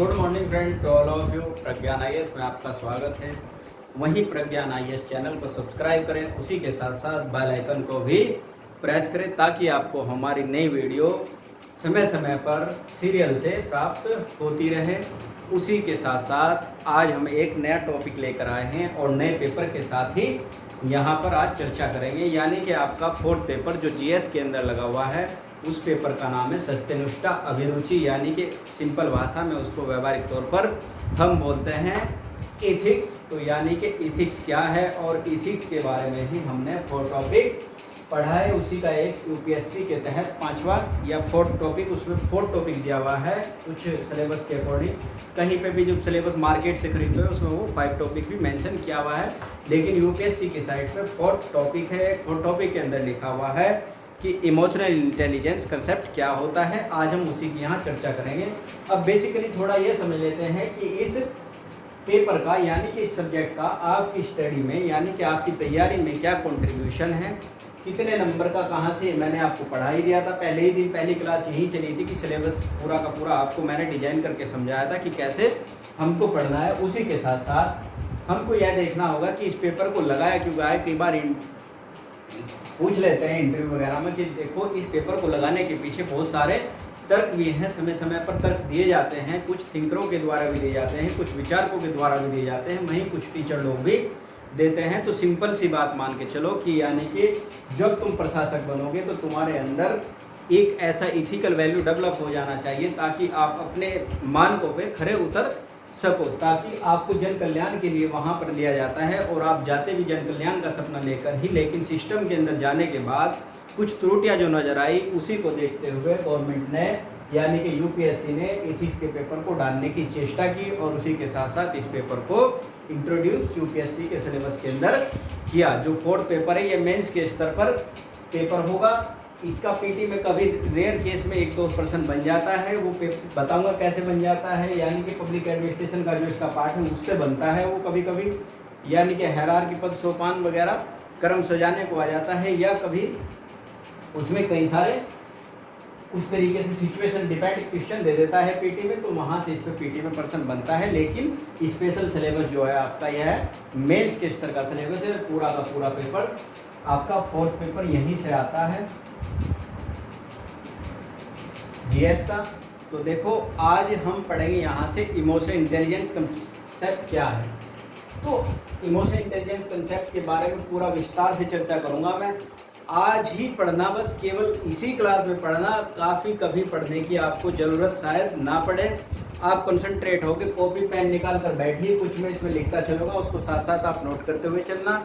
Good morning friend to all of you. Pragyan IAS में आपका स्वागत है। वहीं प्रज्ञान आईएएस चैनल को सब्सक्राइब करें, उसी के साथ साथ बेल आइकन को भी प्रेस करें ताकि आपको हमारी नई वीडियो समय समय पर सीरियल से प्राप्त होती रहे। उसी के साथ साथ आज हम एक नया टॉपिक लेकर आए हैं और नए पेपर के साथ ही यहाँ पर आज चर्चा करेंगे, यानी कि आपका फोर्थ पेपर जो जीएस के अंदर लगा हुआ है उस पेपर का नाम है सत्यनिष्ठा अभिरुचि, यानी कि सिंपल भाषा में उसको व्यावहारिक तौर पर हम बोलते हैं इथिक्स। तो यानी कि इथिक्स क्या है और इथिक्स के बारे में ही हमने 4 टॉपिक पढ़ा है। उसी का एक यूपीएससी के तहत 5वां या 4th टॉपिक, उसमें 4th टॉपिक दिया हुआ है कुछ सिलेबस के अकॉर्डिंग। कहीं पे भी जो सिलेबस मार्केट से खरीदते हैं उसमें वो 5 टॉपिक भी मेंशन किया हुआ है, लेकिन यूपीएससी की साइट पे 4th टॉपिक है। 4th टॉपिक के अंदर लिखा हुआ है कि इमोशनल इंटेलिजेंस कंसेप्ट क्या होता है। आज हम उसी की यहाँ चर्चा करेंगे। अब बेसिकली थोड़ा ये समझ लेते हैं कि इस पेपर का यानी कि इस सब्जेक्ट का आपकी स्टडी में यानी कि आपकी तैयारी में क्या कंट्रीब्यूशन है, कितने नंबर का कहाँ से। मैंने आपको पढ़ा ही दिया था पहले ही दिन, पहली क्लास यहीं से ली थी कि सिलेबस पूरा का पूरा आपको मैंने डिजाइन करके समझाया था कि कैसे हमको पढ़ना है। उसी के साथ साथ हमको यह देखना होगा कि इस पेपर को लगाया क्यों गया है। कई बार पूछ लेते हैं इंटरव्यू वगैरह में कि देखो इस पेपर को लगाने के पीछे बहुत सारे तर्क भी हैं, समय समय पर तर्क दिए जाते हैं, कुछ थिंकरों के द्वारा भी दिए जाते हैं, कुछ विचारकों के द्वारा भी दिए जाते हैं, वहीं कुछ टीचर लोग भी देते हैं। तो सिंपल सी बात मान के चलो कि यानी कि जब तुम प्रशासक बनोगे तो तुम्हारे अंदर एक ऐसा इथिकल वैल्यू डेवलप हो जाना चाहिए ताकि आप अपने मानकों पे खरे उतर सको, ताकि आपको जन कल्याण के लिए वहाँ पर लिया जाता है और आप जाते भी जन कल्याण का सपना लेकर ही, लेकिन सिस्टम के अंदर जाने के बाद कुछ त्रुटियां जो नजर आई उसी को देखते हुए गवर्नमेंट ने यानी कि यूपीएससी ने इथिक्स के पेपर को डालने की चेष्टा की और उसी के साथ साथ इस पेपर को इंट्रोड्यूस यूपीएससी के सिलेबस के अंदर किया। जो 4th पेपर है ये मेंस के स्तर पर पेपर होगा। इसका पीटी में कभी रेयर केस में 1-2% बन जाता है, वो बताऊंगा कैसे बन जाता है। यानी कि पब्लिक एडमिनिस्ट्रेशन का जो इसका पार्ट है उससे बनता है वो कभी कभी, यानी कि हायरार्की पद सोपान वगैरह क्रम सजाने को आ जाता है, या कभी उसमें कई सारे उस तरीके से सिचुएशन डिपेंड क्वेश्चन दे देता है पीटी में, तो वहाँ से इस पर पीटी में पर्सन बनता है। लेकिन स्पेशल सिलेबस जो है आपका यह है मेंस के स्तर का सिलेबस है। पूरा का पूरा पेपर आपका 4th पेपर यहीं से आता है जीएस का। तो देखो आज हम पढ़ेंगे यहाँ से इमोशनल इंटेलिजेंस कंसेप्ट क्या है। तो इमोशनल इंटेलिजेंस कंसेप्ट के बारे में पूरा विस्तार से चर्चा करूँगा मैं। आज ही पढ़ना, बस केवल इसी क्लास में पढ़ना, काफ़ी कभी पढ़ने की आपको ज़रूरत शायद ना पड़े। आप कंसंट्रेट होकर कॉपी पेन निकाल कर बैठिए, कुछ मैं इसमें लिखता चलूँगा, उसको साथ साथ आप नोट करते हुए चलना।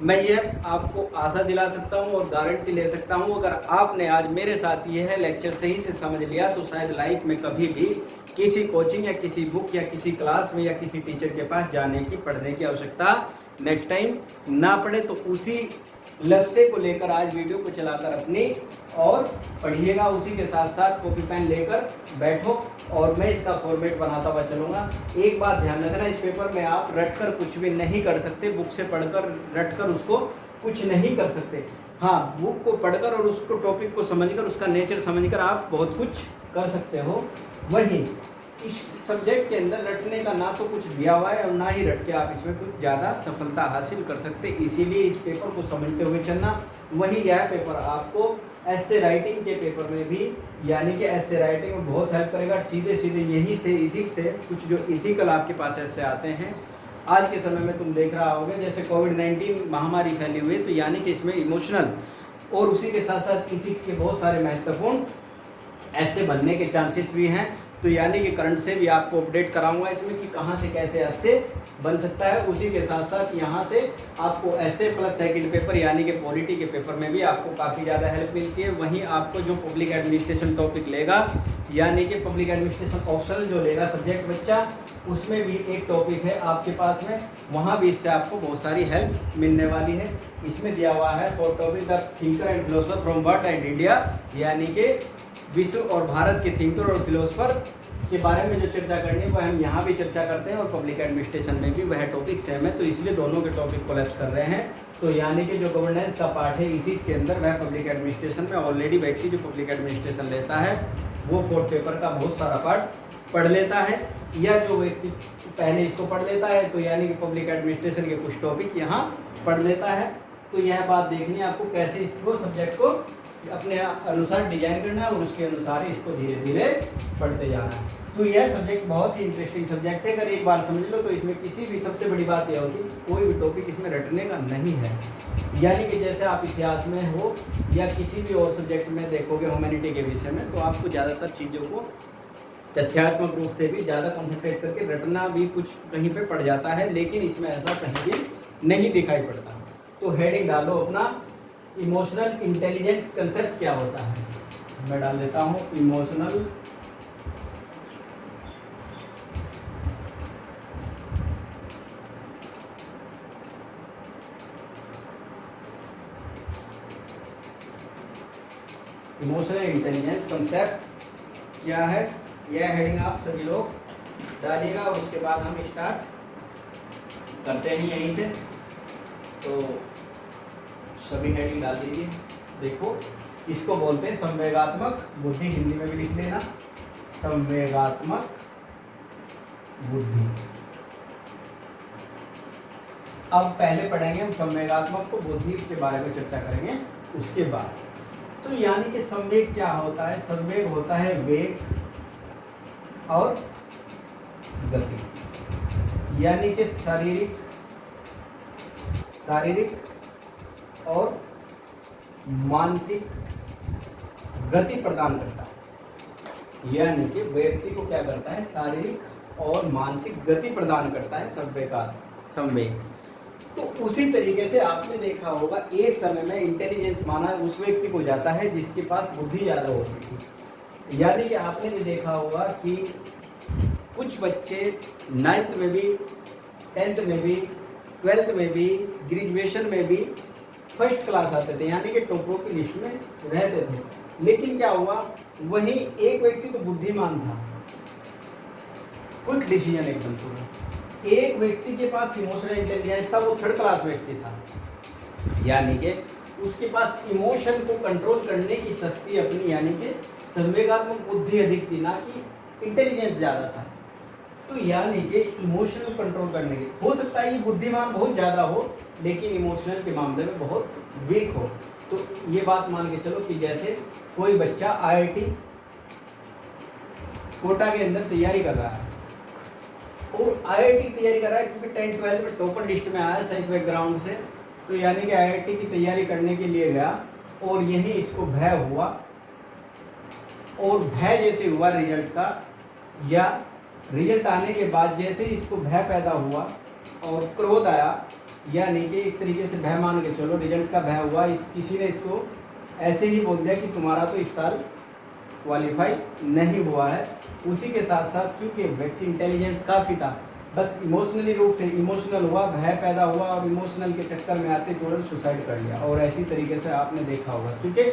मैं ये आपको आशा दिला सकता हूँ और गारंटी ले सकता हूँ, अगर आपने आज मेरे साथ ये है लेक्चर सही से समझ लिया तो शायद लाइफ में कभी भी किसी कोचिंग या किसी बुक या किसी क्लास में या किसी टीचर के पास जाने की, पढ़ने की आवश्यकता नेक्स्ट टाइम ना पड़े। तो उसी लक्ष्य को लेकर आज वीडियो को चलाकर अपनी और पढ़िएगा। उसी के साथ साथ कॉपी पेन लेकर बैठो और मैं इसका फॉर्मेट बनाता हुआ चलूँगा। एक बात ध्यान रखना, इस पेपर में आप रटकर कुछ भी नहीं कर सकते, बुक से पढ़कर रटकर उसको कुछ नहीं कर सकते। हाँ, बुक को पढ़कर और उसको टॉपिक को समझकर उसका नेचर समझकर आप बहुत कुछ कर सकते हो। वहीं इस सब्जेक्ट के अंदर रटने का ना तो कुछ दिया हुआ है और ना ही रट के आप इसमें कुछ ज़्यादा सफलता हासिल कर सकते, इसीलिए इस पेपर को समझते हुए चलना। वही यह पेपर आपको ऐसे राइटिंग के पेपर में भी यानी कि ऐसे राइटिंग में बहुत हेल्प करेगा। सीधे सीधे यहीं से इथिक्स से कुछ जो इथिकल आपके पास ऐसे आते हैं। आज के समय में तुम देख रहा होगे जैसे कोविड-19 महामारी फैली हुई है, तो यानी कि इसमें इमोशनल और उसी के साथ साथ इथिक्स के बहुत सारे महत्वपूर्ण ऐसे बनने के चांसेस भी हैं। तो यानी कि करंट से भी आपको अपडेट कराऊंगा इसमें कि कहाँ से कैसे ऐसे बन सकता है। उसी के साथ साथ यहाँ से आपको ऐसे प्लस सेकंड पेपर यानी कि पॉलिटी के पेपर में भी आपको काफ़ी ज़्यादा हेल्प मिलती है। वहीं आपको जो पब्लिक एडमिनिस्ट्रेशन टॉपिक लेगा यानी कि पब्लिक एडमिनिस्ट्रेशन ऑप्शनल जो लेगा सब्जेक्ट बच्चा, उसमें भी एक टॉपिक है आपके पास में, वहाँ भी इससे आपको बहुत सारी हेल्प मिलने वाली है। इसमें दिया हुआ है 4th topic the thinker and philosopher from world and India, यानी कि विश्व और भारत के थिंकर और फिलोसफर के बारे में जो चर्चा करनी है वह हम यहाँ भी चर्चा करते हैं और पब्लिक एडमिनिस्ट्रेशन में भी वह टॉपिक सेम है, तो इसलिए दोनों के टॉपिक कोलैप्स कर रहे हैं। तो यानी कि जो गवर्नेंस का पार्ट है इथिक्स के अंदर वह पब्लिक एडमिनिस्ट्रेशन में ऑलरेडी व्यक्ति जो पब्लिक एडमिनिस्ट्रेशन लेता है वो 4th पेपर का बहुत सारा पार्ट पढ़ लेता है, या जो व्यक्ति पहले इसको पढ़ लेता है तो यानी कि पब्लिक एडमिनिस्ट्रेशन के कुछ टॉपिक यहाँ पढ़ लेता है। तो यह बात देखनी है आपको कैसे इसको सब्जेक्ट को अपने अनुसार डिजाइन करना है और उसके अनुसार इसको धीरे धीरे पढ़ते जाना है। तो यह सब्जेक्ट बहुत ही इंटरेस्टिंग सब्जेक्ट है, अगर एक बार समझ लो तो इसमें किसी भी, सबसे बड़ी बात यह होती है कोई भी टॉपिक इसमें रटने का नहीं है। यानी कि जैसे आप इतिहास में हो या किसी भी और सब्जेक्ट में देखोगे ह्यूमैनिटी के विषय में, तो आपको ज़्यादातर चीज़ों को तथ्यात्मक रूप से भी ज़्यादा कंसंट्रेट करके रटना भी कुछ कहीं पे पड़ जाता है, लेकिन इसमें ऐसा कहीं भी नहीं दिखाई पड़ता। तो हेडिंग डालो अपना, इमोशनल इंटेलिजेंस कंसेप्ट क्या होता है। मैं डाल देता हूँ इमोशनल इंटेलिजेंस कंसेप्ट क्या है। यह हेडिंग आप सभी लोग डालिएगा और उसके बाद हम स्टार्ट करते हैं यहीं से। तो सभी हेडिंग डाल दीजिए। देखो, इसको बोलते हैं संवेगात्मक बुद्धि, हिंदी में भी लिख लेना, संवेगात्मक बुद्धि। अब पहले पढ़ेंगे हम संवेगात्मक को, बुद्धि के बारे में चर्चा करेंगे उसके बाद। तो यानी कि संवेग क्या होता है, संवेग होता है वेग और गति, यानी कि शारीरिक और मानसिक गति प्रदान करता है। यानी कि व्यक्ति को क्या करता है, शारीरिक और मानसिक गति प्रदान करता है संवेग। तो उसी तरीके से आपने देखा होगा एक समय में इंटेलिजेंस माना उस व्यक्ति को जाता है जिसके पास बुद्धि ज़्यादा होती थी। यानी कि आपने भी देखा होगा कि कुछ बच्चे 9th में भी, 10th में भी, 12th में भी, ग्रेजुएशन में भी फर्स्ट क्लास आते थे, यानी कि टॉपरों की लिस्ट में रहते थे। लेकिन क्या हुआ, वहीं एक व्यक्ति तो बुद्धिमान था, क्विक डिसीजन एकदम पूरा। एक व्यक्ति के पास इमोशनल इंटेलिजेंस था, वो 3rd क्लास व्यक्ति था, यानी कि उसके पास इमोशन को कंट्रोल करने की शक्ति अपनी, यानी कि संवेगात्मक बुद्धि अधिक थी, ना कि इंटेलिजेंस ज़्यादा था। तो यानी कि इमोशनल को कंट्रोल करने की, हो सकता है कि बुद्धिमान बहुत ज़्यादा हो लेकिन इमोशनल के मामले में बहुत वीक हो। तो ये बात मान के चलो कि जैसे कोई बच्चा IIT कोटा के अंदर तैयारी कर रहा है और IIT तैयारी कर रहा है क्योंकि 10th 12th में टॉपर लिस्ट में आया साइंस बैकग्राउंड से, तो यानी कि IIT की तैयारी करने के लिए गया और यही इसको भय हुआ, और भय जैसे हुआ रिजल्ट का, या रिजल्ट आने के बाद जैसे ही इसको भय पैदा हुआ और क्रोध आया, यानी कि एक तरीके से भय मान के चलो, रिजल्ट का भय हुआ, किसी ने इसको ऐसे ही बोल दिया कि तुम्हारा तो इस साल क्वालिफाई नहीं हुआ है। उसी के साथ साथ क्योंकि व्यक्ति इंटेलिजेंस काफ़ी था, बस इमोशनली रूप से इमोशनल हुआ, भय पैदा हुआ और इमोशनल के चक्कर में आते तुरंत सुसाइड कर लिया। और ऐसी तरीके से आपने देखा होगा क्योंकि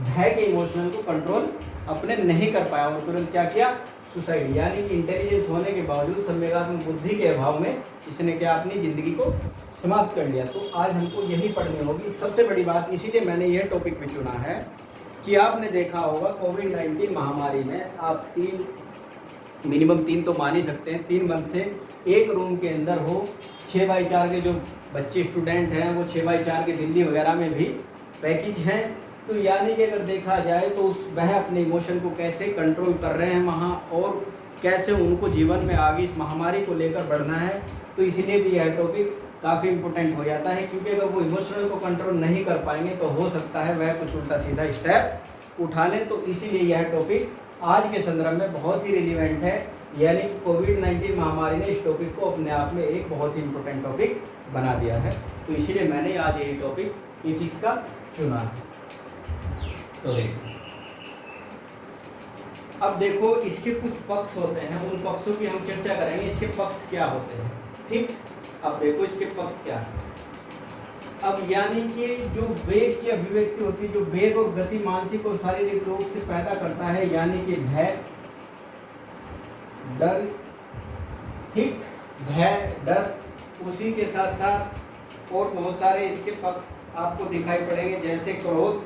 भय के इमोशनल को कंट्रोल अपने नहीं कर पाया और तुरंत क्या किया, सुसाइड। यानी कि इंटेलिजेंस होने के बावजूद संवेगात्मक बुद्धि के अभाव में इसने क्या, अपनी ज़िंदगी को समाप्त कर लिया। तो आज हमको यही पढ़नी होगी सबसे बड़ी बात, इसीलिए मैंने यह टॉपिक भी चुना है कि आपने देखा होगा कोविड-19 महामारी में आप मिनिमम 3 तो मान ही सकते हैं, 3 मंथ से एक रूम के अंदर हो, 6x4 के जो बच्चे स्टूडेंट हैं वो 6x4 के दिल्ली वगैरह में भी पैकेज हैं। तो यानी कि अगर देखा जाए तो वह अपने इमोशन को कैसे कंट्रोल कर रहे हैं वहाँ, और कैसे उनको जीवन में आगे इस महामारी को लेकर बढ़ना है। तो इसीलिए भी यह टॉपिक काफ़ी इम्पोर्टेंट हो जाता है, क्योंकि अगर वो इमोशनल को कंट्रोल नहीं कर पाएंगे तो हो सकता है वह कुछ उल्टा सीधा स्टेप उठा लें। तो इसीलिए यह टॉपिक आज के संदर्भ में बहुत ही रिलीवेंट है, यानी कि कोविड-19 महामारी ने इस टॉपिक को अपने आप में एक बहुत ही इम्पोर्टेंट टॉपिक बना दिया है। तो इसीलिए मैंने आज यही टॉपिक इथिक्स का चुना है। तो अब देखो, इसके कुछ पक्ष होते हैं, उन पक्षों की हम चर्चा करेंगे, इसके पक्ष क्या होते हैं। ठीक, अब देखो इसके पक्ष क्या है। अब यानी कि जो वेग की अभिव्यक्ति होती है, जो वेग और गति मानसिक और शारीरिक रूप से पैदा करता है, यानी कि भय, डर, ठीक, भय, डर, उसी के साथ साथ और बहुत सारे इसके पक्ष आपको दिखाई पड़ेंगे, जैसे क्रोध,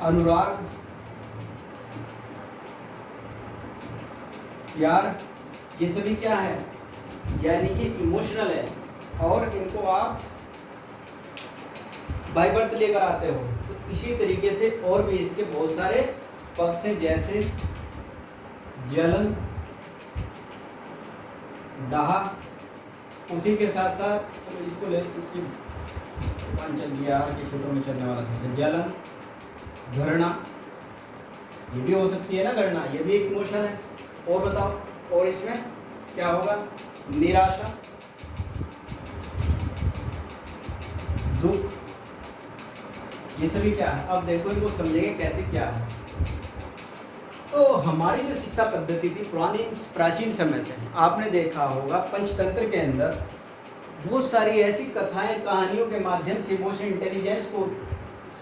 अनुराग, प्यार, ये सभी क्या है, यानी कि इमोशनल है, और इनको आप बाय बर्थ लेकर आते हो। तो इसी तरीके से और भी इसके बहुत सारे पक्ष हैं, जैसे जलन, डाहा, उसी के साथ साथ चलो इसको ले, इसकी चल गया कि सूत्रों में चलने वाला शब्द जलन, घृणा, ये भी हो सकती है ना, घृणा ये भी एक इमोशन है। और बताओ, और इसमें क्या होगा, निराशा, दुख, ये सभी क्या है। अब देखो इनको समझेंगे कैसे क्या है। तो हमारी जो शिक्षा पद्धति थी प्राचीन समय से, आपने देखा होगा पंचतंत्र के अंदर बहुत सारी ऐसी कथाएं कहानियों के माध्यम से इमोशनल इंटेलिजेंस को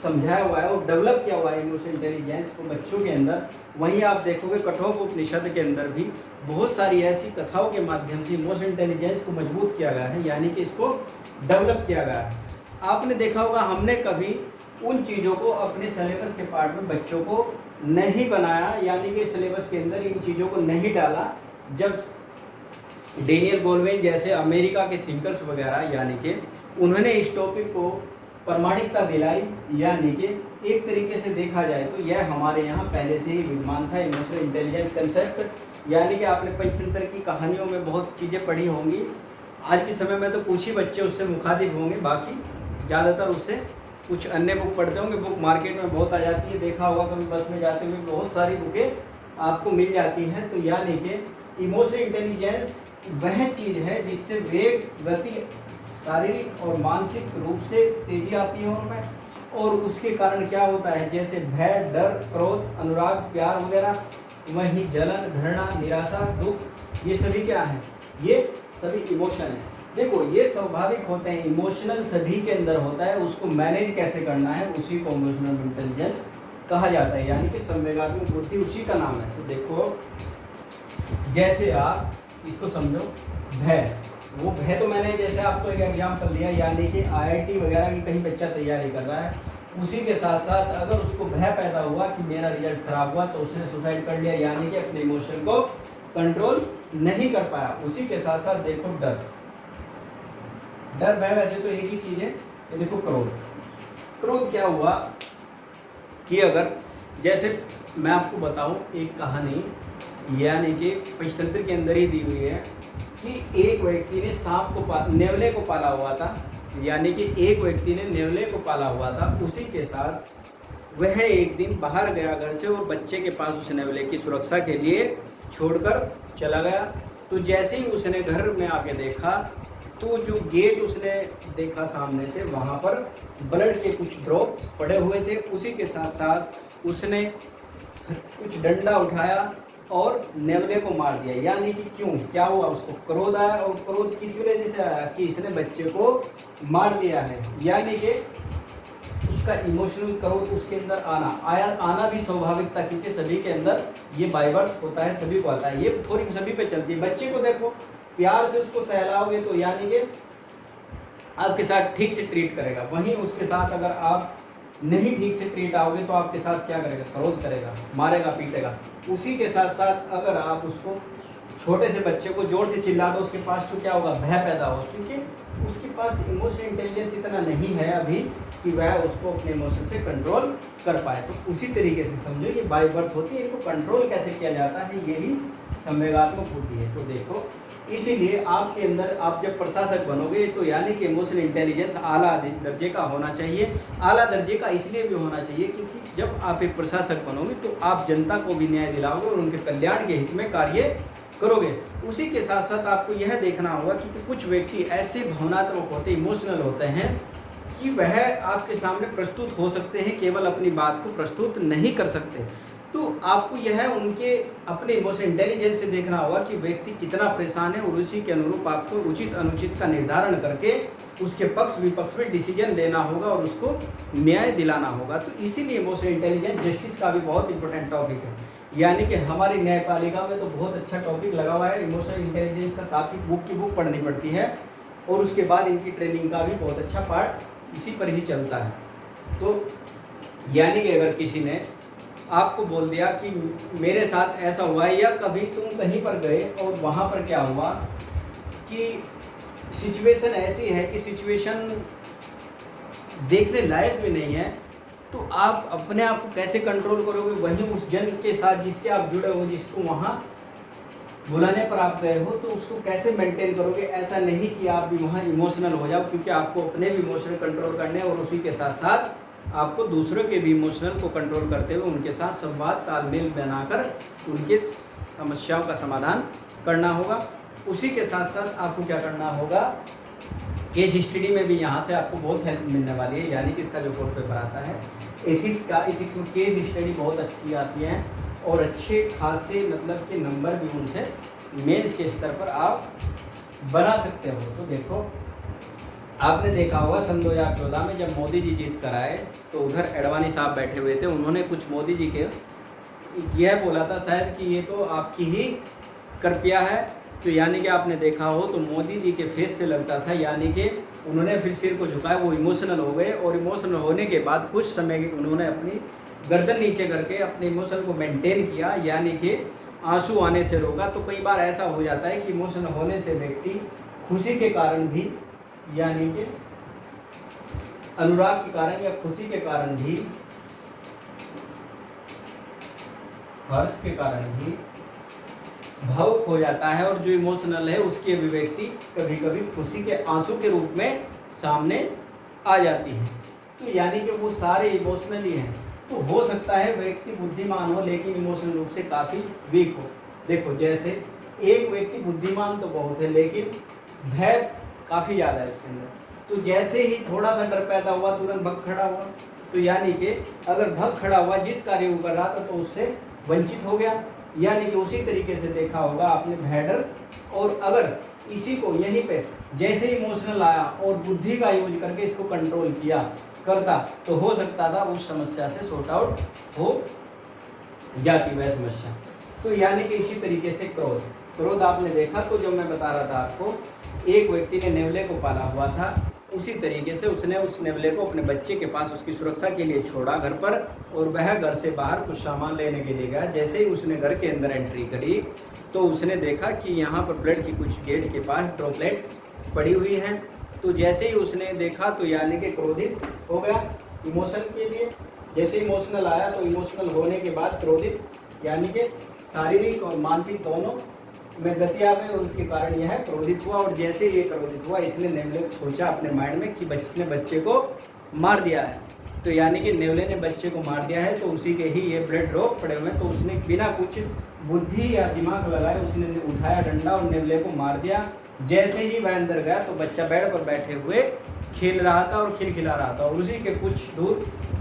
समझाया हुआ है और डेवलप किया हुआ है इमोशनल इंटेलिजेंस को बच्चों के अंदर। वहीं आप देखोगे कठोपनिषद के अंदर भी बहुत सारी ऐसी कथाओं के माध्यम से इमोशनल इंटेलिजेंस को मजबूत किया गया है, यानी कि इसको डेवलप किया गया है। आपने देखा होगा हमने कभी उन चीज़ों को अपने सिलेबस के पार्ट में बच्चों को नहीं बनाया, यानी कि सिलेबस के अंदर इन चीज़ों को नहीं डाला। जब डेनियल गोलमेन जैसे अमेरिका के थिंकर्स वगैरह, यानी कि उन्होंने इस टॉपिक को प्रामाणिकता दिलाई, यानी कि एक तरीके से देखा जाए तो यह हमारे यहाँ पहले से ही विद्यमान था इमोशनल इंटेलिजेंस कंसेप्ट। यानी कि आपने पंचतंत्र की कहानियों में बहुत चीज़ें पढ़ी होंगी, आज के समय में तो कुछ ही बच्चे उससे मुखातिब होंगे, बाकी ज़्यादातर उससे कुछ अन्य बुक पढ़ते होंगे। बुक मार्केट में बहुत आ जाती है, देखा होगा कभी बस में जाते हुए बहुत सारी बुकें आपको मिल जाती हैं। तो यानी कि इमोशनल इंटेलिजेंस वह चीज़ है जिससे वेग, गति, शारीरिक और मानसिक रूप से तेजी आती है उनमें, और उसके कारण क्या होता है, जैसे भय, डर, क्रोध, अनुराग, प्यार वगैरह। वहीं जलन, घृणा, निराशा, दुख, ये सभी क्या है, ये सभी इमोशन है। देखो ये स्वाभाविक होते हैं, इमोशनल सभी के अंदर होता है, उसको मैनेज कैसे करना है उसी को इमोशनल इंटेलिजेंस कहा जाता है, यानी कि संवेगात्मक बुद्धि उसी का नाम है। तो देखो जैसे आप इसको समझो, भय, वो भय तो मैंने जैसे आपको एक एग्जाम्पल दिया, यानी कि IIT वगैरह की कहीं बच्चा तैयारी कर रहा है, उसी के साथ साथ अगर उसको भय पैदा हुआ कि मेरा रिजल्ट खराब हुआ तो उसने सुसाइड कर लिया, यानी कि अपने इमोशन को कंट्रोल नहीं कर पाया। उसी के साथ साथ देखो डर, डर भय वैसे तो एक ही चीज है। ये देखो क्रोध, क्रोध क्या हुआ कि अगर जैसे मैं आपको बताऊं एक कहानी, यानी कि पंचतंत्र के अंदर ही दी हुई है कि एक व्यक्ति ने सांप को नेवले को पाला हुआ था, यानी कि एक व्यक्ति ने नेवले को पाला हुआ था। उसी के साथ वह एक दिन बाहर गया घर से और बच्चे के पास उस नेवले की सुरक्षा के लिए छोड़कर चला गया। तो जैसे ही उसने घर में आके देखा तो जो गेट उसने देखा सामने से, वहाँ पर ब्लड के कुछ ड्रॉप्स पड़े हुए थे। उसी के साथ साथ उसने कुछ डंडा उठाया और नेवले को मार दिया। यानी कि क्यों, क्या हुआ, उसको क्रोध आया, और क्रोध किस वजह से आया कि इसने बच्चे को मार दिया है। यानी कि उसका इमोशनल क्रोध उसके अंदर आना भी स्वाभाविक था, क्योंकि सभी के अंदर ये बाय बर्थ होता है, सभी को आता है, ये थोड़ी सभी पे चलती है। बच्चे को देखो प्यार से उसको सहलाओगे तो यानी कि आपके साथ ठीक से ट्रीट करेगा, वहीं उसके साथ अगर आप नहीं ठीक से ट्रीट आओगे तो आपके साथ क्या करेगा, क्रोध करेगा, मारेगा, पीटेगा। उसी के साथ साथ अगर आप उसको छोटे से बच्चे को जोर से चिल्ला दो उसके पास, तो क्या होगा, भय पैदा होगा, क्योंकि उसके पास इमोशनल इंटेलिजेंस इतना नहीं है अभी कि वह उसको अपने इमोशन से कंट्रोल कर पाए। तो उसी तरीके से समझो ये बाय बर्थ होती है, इनको कंट्रोल कैसे किया जाता है, यही संवेगात्मक बुद्धि है। तो देखो इसीलिए आपके अंदर आप जब प्रशासक बनोगे तो यानी कि इमोशनल इंटेलिजेंस आला दर्जे का होना चाहिए। आला दर्जे का इसलिए भी होना चाहिए क्योंकि जब आप एक प्रशासक बनोगे तो आप जनता को भी न्याय दिलाओगे और उनके कल्याण के हित में कार्य करोगे। उसी के साथ साथ आपको यह देखना होगा क्योंकि कुछ व्यक्ति ऐसे भावनात्मक होते, इमोशनल होते हैं कि वह आपके सामने प्रस्तुत हो सकते हैं, केवल अपनी बात को प्रस्तुत नहीं कर सकते। तो आपको यह उनके अपने इमोशनल इंटेलिजेंस से देखना होगा कि व्यक्ति कितना परेशान है, और उसी के अनुरूप आपको उचित अनुचित का निर्धारण करके उसके पक्ष विपक्ष में डिसीजन लेना होगा और उसको न्याय दिलाना होगा। तो इसीलिए इमोशनल इंटेलिजेंस जस्टिस का भी बहुत इंपॉर्टेंट टॉपिक है। यानी कि हमारी न्यायपालिका में तो बहुत अच्छा टॉपिक लगा हुआ है इमोशनल इंटेलिजेंस का, काफ़ी बुक पढ़नी पड़ती है, और उसके बाद इनकी ट्रेनिंग का भी बहुत अच्छा पार्ट इसी पर ही चलता है। तो यानी कि अगर किसी ने आपको बोल दिया कि मेरे साथ ऐसा हुआ है, या कभी तुम कहीं पर गए और वहाँ पर क्या हुआ कि सिचुएशन ऐसी है कि सिचुएशन देखने लायक भी नहीं है, तो आप अपने आप को कैसे कंट्रोल करोगे? वहीं उस जन के साथ जिसके आप जुड़े हो, जिसको वहाँ बुलाने पर आप गए हो, तो उसको कैसे मेंटेन करोगे? ऐसा नहीं कि आप भी वहाँ इमोशनल हो जाओ, क्योंकि आपको अपने भी इमोशनल कंट्रोल करने और उसी के साथ साथ आपको दूसरों के भी इमोशनल को कंट्रोल करते हुए उनके साथ संवाद तालमेल बनाकर उनके समस्याओं का समाधान करना होगा। उसी के साथ साथ आपको क्या करना होगा, केस स्टडी में भी यहाँ से आपको बहुत हेल्प मिलने वाली है, यानी कि इसका जो कोर्स पेपर आता है एथिक्स का, एथिक्स में केस स्टडी बहुत अच्छी आती है और अच्छे खासे मतलब के नंबर भी उनसे मेंस के स्तर पर आप बना सकते हो। तो देखो, आपने देखा होगा सन 2014 में जब मोदी जी जीत कर आए तो उधर एडवाणी साहब बैठे हुए थे, उन्होंने कुछ मोदी जी के यह बोला था शायद कि ये तो आपकी ही कृपया है। तो यानी कि आपने देखा हो तो मोदी जी के फेस से लगता था, यानी कि उन्होंने फिर सिर को झुकाया, वो इमोशनल हो गए और इमोशनल होने के बाद कुछ समय उन्होंने अपनी गर्दन नीचे करके अपने इमोशन को मेंटेन किया, यानी कि आंसू आने से रोका। तो कई बार ऐसा हो जाता है कि इमोशनल होने से व्यक्ति खुशी के कारण भी, यानी कि अनुराग के कारण या खुशी के कारण भी, हर्ष के कारण भी भावुक हो जाता है, और जो इमोशनल है उसकी अभिव्यक्ति कभी कभी खुशी के आंसू के रूप में सामने आ जाती है। तो यानी कि वो सारे इमोशनली हैं। तो हो सकता है व्यक्ति बुद्धिमान हो लेकिन इमोशनल रूप से काफ़ी वीक हो। देखो, जैसे एक व्यक्ति बुद्धिमान तो बहुत है लेकिन भय काफ़ी ज़्यादा है इसके अंदर, तो जैसे ही थोड़ा सा डर पैदा हुआ तुरंत भग खड़ा हुआ। तो यानी कि अगर भग खड़ा हुआ, जिस कार्य को कर रहा था तो उससे वंचित हो गया। यानी कि उसी तरीके से देखा होगा आपने भय डर, और अगर इसी को यहीं पे जैसे इमोशनल आया और बुद्धि का यूज करके इसको कंट्रोल किया करता तो हो सकता था उस समस्या से सॉर्ट आउट हो जाती वह समस्या। तो यानी कि इसी तरीके से क्रोध आपने देखा, तो जो मैं बता रहा था आपको, एक व्यक्ति ने नेवले को पाला हुआ था, उसी तरीके से उसने उस नेवले को अपने बच्चे के पास उसकी सुरक्षा के लिए छोड़ा घर पर, और वह घर से बाहर कुछ सामान लेने के लिए गया। जैसे ही उसने घर के अंदर एंट्री करी तो उसने देखा कि यहाँ पर ब्लड की कुछ गेट के पास ड्रॉपलेट पड़ी हुई हैं। तो जैसे ही उसने देखा तो यानी कि क्रोधित हो गया इमोशन के लिए। जैसे इमोशनल आया तो इमोशनल होने के बाद क्रोधित, यानी कि शारीरिक और मानसिक दोनों में गति आ गई और उसके कारण यह क्रोधित हुआ। और जैसे ये क्रोधित हुआ इसलिए नेवले को सोचा अपने माइंड में कि ने बच्चे को मार दिया है। तो यानी कि नेवले ने बच्चे को मार दिया है, तो उसी के ही ये ब्लड ड्रॉप पड़े हुए हैं। तो उसने बिना कुछ बुद्धि या दिमाग लगाए उसने उठाया डंडा और नेवले को मार दिया। जैसे ही वह अंदर गया तो बच्चा बेड पर बैठे हुए खेल रहा था और खिलखिला रहा था, और उसी के कुछ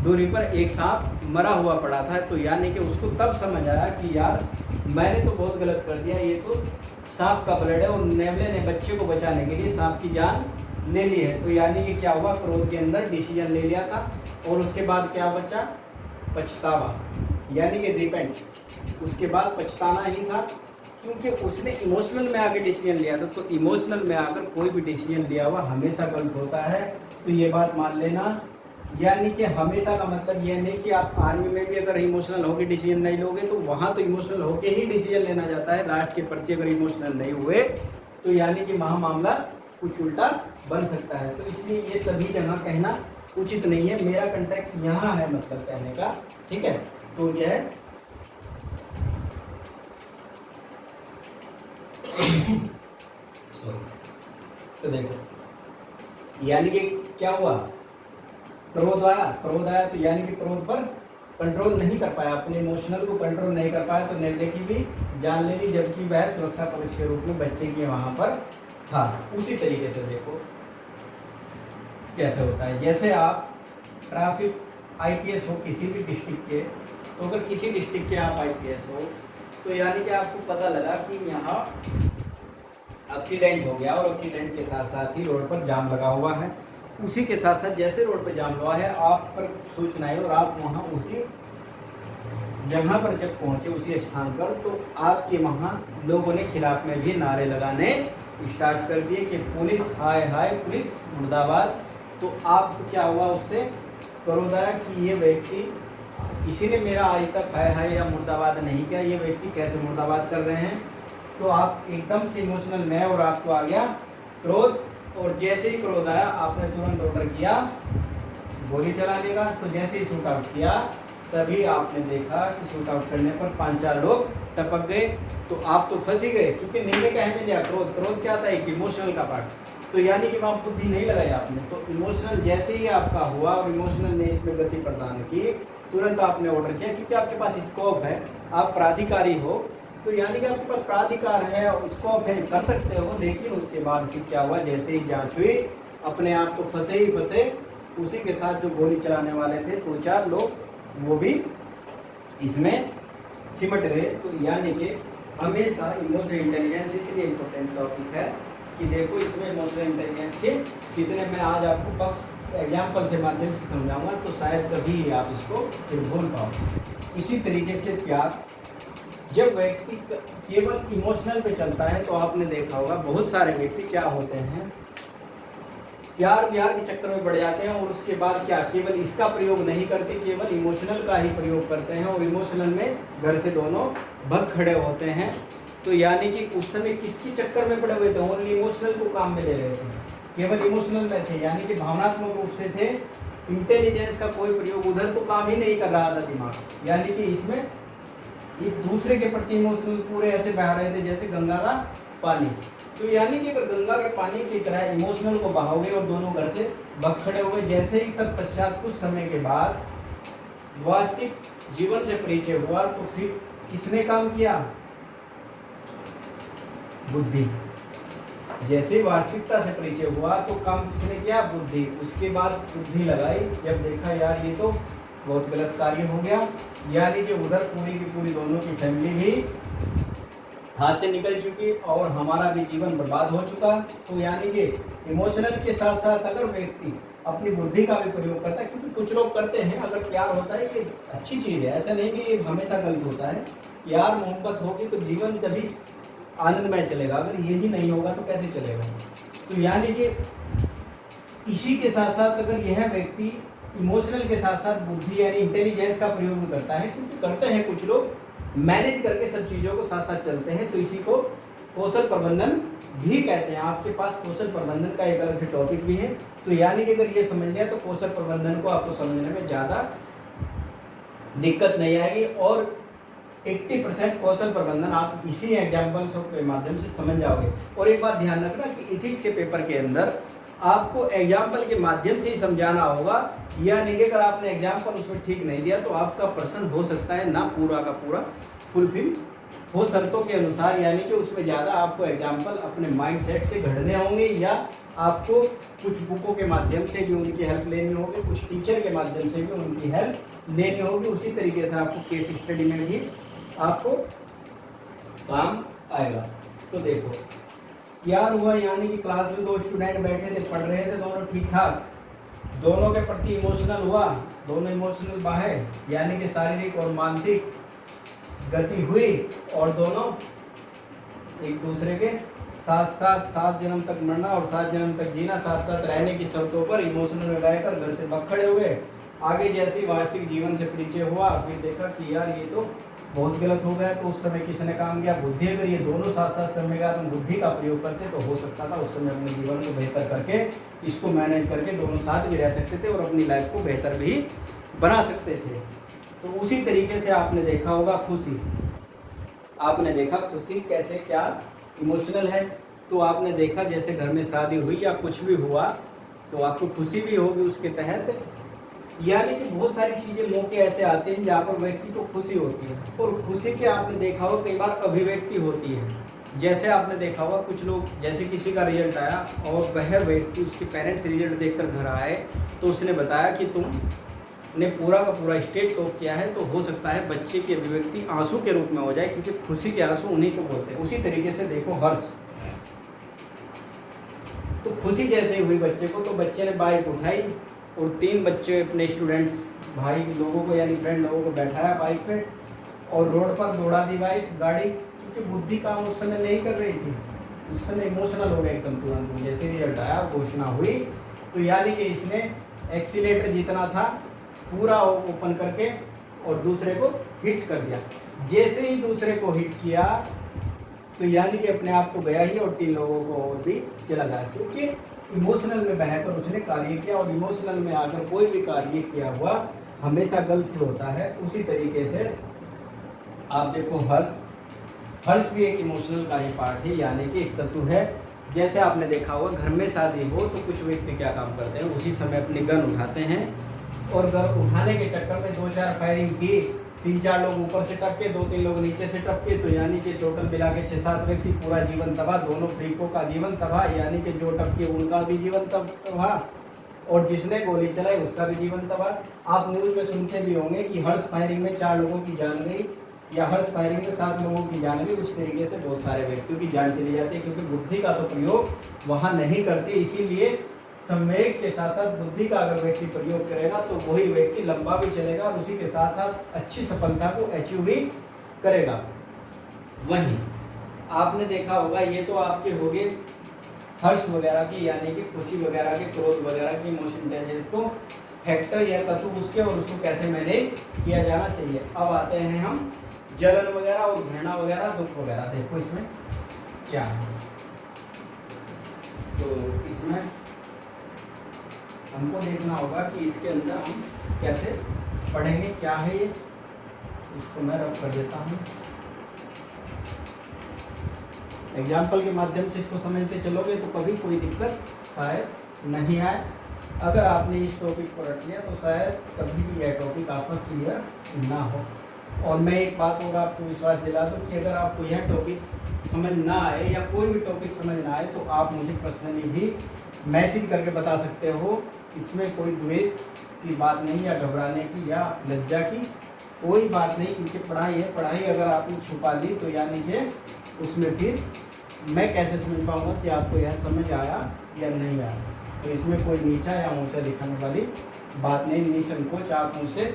दूरी पर एक सांप मरा हुआ पड़ा था। तो यानी कि उसको तब समझ आया कि यार मैंने तो बहुत गलत कर दिया, ये तो सांप का ब्लड है और नेवले ने बच्चे को बचाने के लिए सांप की जान ले ली है। तो यानी कि क्या हुआ, क्रोध के अंदर डिसीजन ले लिया था और उसके बाद क्या बचा, पछतावा, यानी कि रिपेंट। उसके बाद पछताना ही था, क्योंकि उसने इमोशनल में आके डिसीजन लिया था। तो इमोशनल में आकर कोई भी डिसीजन लिया हुआ हमेशा गलत होता है, तो ये बात मान लेना। यानी कि हमेशा का मतलब ये नहीं कि आप आर्मी में भी अगर इमोशनल होकर डिसीजन नहीं लोगे तो वहाँ तो इमोशनल होके ही डिसीजन लेना जाता है, लास्ट के प्रति अगर इमोशनल नहीं हुए तो यानी कि वहाँ मामला कुछ उल्टा बन सकता है। तो इसलिए ये सभी जगह कहना उचित नहीं है, मेरा कंटेक्स्ट यहाँ है मतलब कहने का, ठीक है। तो यह है तो देखो यानी कि क्या हुआ, क्रोध आया तो यानी कि क्रोध पर कंट्रोल नहीं कर पाया, अपने इमोशनल को कंट्रोल नहीं कर पाया, तो नेवले की भी जान ले ली, जबकि वह सुरक्षा कवच के रूप में बच्चे के वहां पर था। उसी तरीके से देखो कैसे होता है, जैसे आप ट्रैफिक आईपीएस हो किसी भी डिस्ट्रिक्ट के, तो अगर किसी डिस्ट्रिक्ट के आप आईपीएस हो तो यानी कि आपको पता लगा कि यहाँ एक्सीडेंट हो गया और एक्सीडेंट के साथ साथ ही रोड पर जाम लगा हुआ है। उसी के साथ साथ जैसे रोड पर जाम हुआ है आप पर सूचना है और आप वहाँ उसी जगह पर जब पहुँचे उसी स्थान पर, तो आपके वहाँ लोगों ने खिलाफ में भी नारे लगाने स्टार्ट कर दिए कि पुलिस हाय हाय पुलिस मुर्दाबाद। तो आपको क्या हुआ, उससे क्रोध आया कि ये व्यक्ति किसी ने मेरा आज तक हाय हाय या मुर्दाबाद नहीं किया, ये व्यक्ति कैसे मुर्दाबाद कर रहे हैं। तो आप एकदम से इमोशनल में और आपको आ गया क्रोध, और जैसे ही क्रोध आया आपने तुरंत ऑर्डर किया गोली चलाने का। तो जैसे ही शूट आउट किया तभी आपने देखा कि शूट आउट करने पर 5-4 लोग टपक गए। तो आप तो फंस ही गए, क्योंकि निर्णय का है दिया क्रोध। क्रोध क्या था, एक इमोशनल का पार्ट। तो यानी कि वहाँ बुद्धि नहीं लगाई आपने। तो इमोशनल जैसे ही आपका हुआ और इमोशनल ने इसमें गति प्रदान की, तुरंत आपने ऑर्डर किया, क्योंकि आपके पास स्कोप है, आप प्राधिकारी हो। तो यानी कि आपके पास प्राधिकार है और स्कोप है, कर सकते हो। लेकिन उसके बाद फिर क्या हुआ, जैसे ही जांच हुई अपने आप तो फंसे ही फंसे। उसी के साथ जो गोली चलाने वाले थे 2-4 लोग, वो भी इसमें सिमट गए। तो यानी कि हमेशा इमोशनल इंटेलिजेंस इसलिए इम्पोर्टेंट टॉपिक है कि देखो इसमें इमोशनल इंटेलिजेंस के कितने मैं आज आपको पक्ष एग्जाम्पल से माध्यम से समझाऊंगा, तो शायद कभी आप इसको फिर भूल पाओ। इसी तरीके से प्यार, जब व्यक्ति केवल इमोशनल पे चलता है तो आपने देखा होगा बहुत सारे व्यक्ति क्या होते हैं, प्यार के चक्कर में पड़ जाते हैं और उसके बाद क्या केवल इसका प्रयोग नहीं करते, केवल इमोशनल का ही प्रयोग करते हैं और इमोशनल में घर से दोनों भग खड़े होते हैं। तो यानी कि उस समय किसकी चक्कर में पड़े हुए थे, ओनली इमोशनल को काम में ले रहे थे, केवल इमोशनल में थे, यानी कि भावनात्मक रूप से थे। इंटेलिजेंस का कोई प्रयोग उधर तो काम ही नहीं कर रहा था दिमाग। यानी कि इसमें एक दूसरे के प्रति इमोशनल पूरे ऐसे बह रहे थे जैसे गंगा का पानी। तो यानी कि अगर गंगा के पानी की तरह इमोशनल को बहाओगे और दोनों घर से भग खड़े हुए, जैसे ही तत्पश्चात कुछ समय के बाद वास्तविक जीवन से परिचय हुआ, तो फिर किसने काम किया, बुद्धि। जैसे वास्तविकता से परिचय हुआ तो काम किसने किया, बुद्धि। उसके बाद बुद्धि लगाई, जब देखा यार ये तो बहुत गलत कार्य हो गया, यानी कि उधर पूरी की पूरी दोनों की फैमिली भी हाथ से निकल चुकी और हमारा भी जीवन बर्बाद हो चुका। तो यानी कि इमोशनल के साथ साथ अगर व्यक्ति अपनी बुद्धि का भी प्रयोग करता है, क्योंकि कुछ लोग करते हैं, अगर प्यार होता है ये अच्छी चीज़ है, ऐसा नहीं कि ये हमेशा गलत होता है। प्यार मोहब्बत होगी तो जीवन कभी आनंदमय चलेगा, अगर ये ही नहीं होगा तो कैसे चलेगा। तो यानी कि इसी के साथ साथ अगर यह व्यक्ति इमोशनल के साथ साथ बुद्धि यानी इंटेलिजेंस का प्रयोग भी करता है, क्योंकि करते हैं कुछ लोग, मैनेज करके सब चीज़ों को साथ साथ चलते हैं, तो इसी को कौशल प्रबंधन भी कहते हैं। आपके पास कौशल प्रबंधन का एक अलग से टॉपिक भी है। तो यानी कि अगर ये समझ लिया तो कौशल प्रबंधन को आपको समझने में ज़्यादा दिक्कत नहीं आएगी और 80% कौशल प्रबंधन आप इसी एग्जाम्पल्स के माध्यम से समझ जाओगे। और एक बात ध्यान रखना कि इथिक्स के पेपर के अंदर आपको एग्जाम्पल के माध्यम से ही समझाना होगा, यानी कि अगर आपने एग्जाम्पल उसमें ठीक नहीं दिया तो आपका प्रश्न हो सकता है ना पूरा का पूरा फुलफिल हो शर्तों के अनुसार, यानी कि उसमें ज़्यादा आपको एग्जाम्पल अपने माइंड सेट से घड़ने होंगे या आपको कुछ बुकों के माध्यम से भी उनकी हेल्प लेनी होगी, कुछ टीचर के माध्यम से भी उनकी हेल्प लेनी होगी। उसी तरीके से आपको केस स्टडी में भी आपको काम आएगा। तो देखो यार हुआ, यानी कि क्लास में 2 स्टूडेंट बैठे थे, पढ़ रहे थे दोनों ठीक ठाक, दोनों के प्रति इमोशनल हुआ, दोनों इमोशनल बाहे, यानी कि शारीरिक और मानसिक गति हुई और दोनों एक दूसरे के साथ साथ 7 जन्म तक मरना और 7 जन्म तक जीना, साथ साथ रहने की शर्तों पर इमोशनल में रहकर घर से भग खड़े हुए। आगे जैसे वास्तविक जीवन से परिचय हुआ, फिर देखा कि यार ये तो बहुत गलत हो गया, तो उस समय किसने काम किया, बुद्धि। अगर ये दोनों साथ साथ समय का तुम बुद्धि का प्रयोग करते तो हो सकता था उस समय अपने जीवन को बेहतर करके इसको मैनेज करके दोनों साथ भी रह सकते थे और अपनी लाइफ को बेहतर भी बना सकते थे। तो उसी तरीके से आपने देखा होगा खुशी, आपने देखा खुशी कैसे क्या इमोशनल है। तो आपने देखा जैसे घर में शादी हुई या कुछ भी हुआ तो आपको खुशी भी होगी उसके तहत, यानी कि बहुत सारी चीज़ें मौके ऐसे आते हैं जहाँ पर व्यक्ति को खुशी होती है। और खुशी के आपने देखा होगा कई बार अभिव्यक्ति होती है, जैसे आपने देखा होगा कुछ लोग, जैसे किसी का रिजल्ट आया और वह व्यक्ति उसके पेरेंट्स रिजल्ट देखकर घर आए तो उसने बताया कि तुमने पूरा का पूरा स्टेट टॉप किया है, तो हो सकता है बच्चे की अभिव्यक्ति आंसू के रूप में हो जाए, क्योंकि खुशी के आंसू उन्हीं को बोलते हैं। उसी तरीके से देखो हर्ष, तो खुशी जैसे हुई बच्चे को, तो बच्चे ने बाइक उठाई और 3 बच्चे अपने स्टूडेंट्स भाई लोगों को यानी फ्रेंड लोगों को बैठाया बाइक पे और रोड पर दौड़ा दी बाइक गाड़ी, क्योंकि बुद्धि काम उस समय नहीं कर रही थी, उस समय इमोशनल हो गया एकदम तुरंत। जैसे रिजल्ट आया घोषणा हुई तो यानी कि इसने एक्सीलेटर जितना था पूरा ओपन करके और दूसरे को हिट कर दिया। जैसे ही दूसरे को हिट किया तो यानी कि अपने आप तो गया ही और 3 लोगों को और भी चला गया, क्योंकि इमोशनल में बहकर उसने कार्य किया और इमोशनल में आकर कोई भी कार्य किया हुआ हमेशा गलत होता है। उसी तरीके से आप देखो हर्ष भी एक इमोशनल का ही पार्ट है, यानी कि एक तत्व है। जैसे आपने देखा होगा घर में शादी हो तो कुछ व्यक्ति क्या काम करते हैं, उसी समय अपनी गन उठाते हैं और गन उठाने के चक्कर में 2-4 फायरिंग की, 3-4 लोग ऊपर से टपके, 2-3 लोग नीचे से टपके, तो यानी कि टोटल मिला के 6-7 व्यक्ति, पूरा जीवन तबाह, दोनों फ्रीकों का जीवन तबाह, यानी कि जो टपके उनका भी जीवन तबाह और जिसने गोली चलाई उसका भी जीवन तबाह। आप न्यूज़ में सुनते भी होंगे कि हर्ष फायरिंग में 4 लोगों की जान गई या हर्ष फायरिंग में 7 लोगों की जान गई। उस तरीके से बहुत सारे व्यक्तियों की जान चली जाती है, क्योंकि बुद्धि का तो प्रयोग वहाँ नहीं करते। इसीलिए संवेग के साथ साथ बुद्धि का अगर व्यक्ति प्रयोग करेगा तो वही व्यक्ति लंबा भी चलेगा और उसी के साथ साथ अच्छी सफलता को अचीव भी करेगा। वहीं आपने देखा होगा, ये तो आपके हो गए हर्ष वगैरह की, यानी कि खुशी वगैरह के, क्रोध वगैरह की, इमोशन इंटेलिजेंस को फैक्टर या तत्व उसके और उसको कैसे मैनेज किया जाना चाहिए। अब आते हैं हम जलन वगैरह और घृणा वगैरह, दुख वगैरह। देखो इसमें क्या है, तो इसमें हमको देखना होगा कि इसके अंदर हम कैसे पढ़ेंगे, क्या है ये। इसको मैं रब कर देता हूँ, एग्जाम्पल के माध्यम से इसको समझते चलोगे तो कभी कोई दिक्कत शायद नहीं आए। अगर आपने इस टॉपिक को रख लिया तो शायद कभी भी यह टॉपिक आपका क्लियर ना हो। और मैं एक बात और आपको विश्वास दिला दूं कि अगर आपको यह टॉपिक समझ ना आए या कोई भी टॉपिक समझ ना आए तो आप मुझे पर्सनली भी मैसेज करके बता सकते हो। इसमें कोई द्वेष की बात नहीं या घबराने की या लज्जा की कोई बात नहीं, क्योंकि पढ़ाई है। पढ़ाई अगर आपने छुपा ली तो यानी कि उसमें फिर मैं कैसे समझ पाऊँगा कि आपको यह समझ आया या नहीं आया। तो इसमें कोई नीचा या ऊंचा दिखाने वाली बात नहीं। निसंकोच आप मुझसे